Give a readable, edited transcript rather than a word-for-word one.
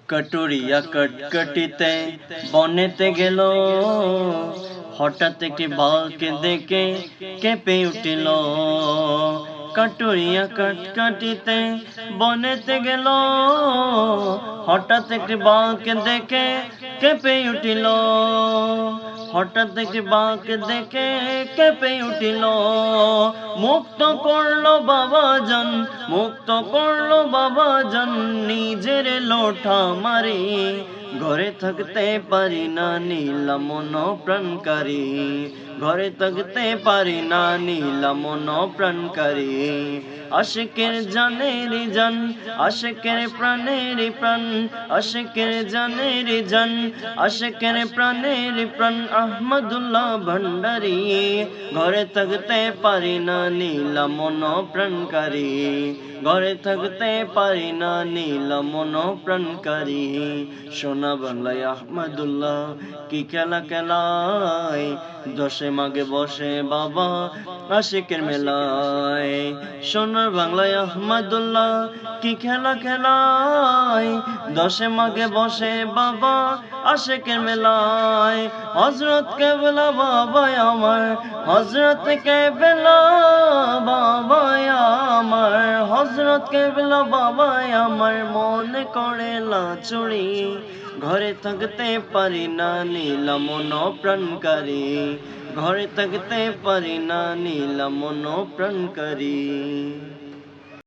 कटुरिया कटकटिते बनेते गेल हठाৎ একটি বাঘকে দেখে কেঁপে উঠিল। कटुरिया कटकटिते बनेते गेल हठाৎ একটি বাঘকে দেখে কেঁপে উঠিল। হঠাৎ একটি বাঘকে দেখে কেঁপে উঠিল। মুক্ত করলো বাবাজান, মুক্ত করলো বাবাজান নিজের লোঠা মারি। ঘরে থাকতে পারি না নিলাম মন প্রাণকারী, ঘরে থাকতে পারি না নিলাম মন প্রাণকারী। আশিকের জানের জান, আশিকের প্রাণের প্রাণ, আশিকের জানের জান, আশিকের প্রাণের প্রাণ আহমদুল্লাহ ভান্ডারী। ঘরে থাকতে পারি না নিলাম মন প্রাণকারী, ঘরে থাকতে পারি না নিলাম মন প্রাণকারী। সোনা বাংলায় আহমদুল্লাহ কি খেলা খেলায়, দশে মাঘে বসে বাবা আশিকের মেলায়। সোনার বাংলায় আহমদুল্লাহ কি খেলা খেলায়, দশে মাঘে বসে বাবা আশিকের মেলায়। হযরত কেবলা বাবা আমার, হযরত কেবলা বাবা আমার, হযরত কেবলা বাবা আমার মনে করে লাচুড়ি। ঘরে থাকতে পারি না নিলাম মন প্রাণকারী, ঘরে থাকতে পারি না নিলাম মন প্রাণকারী।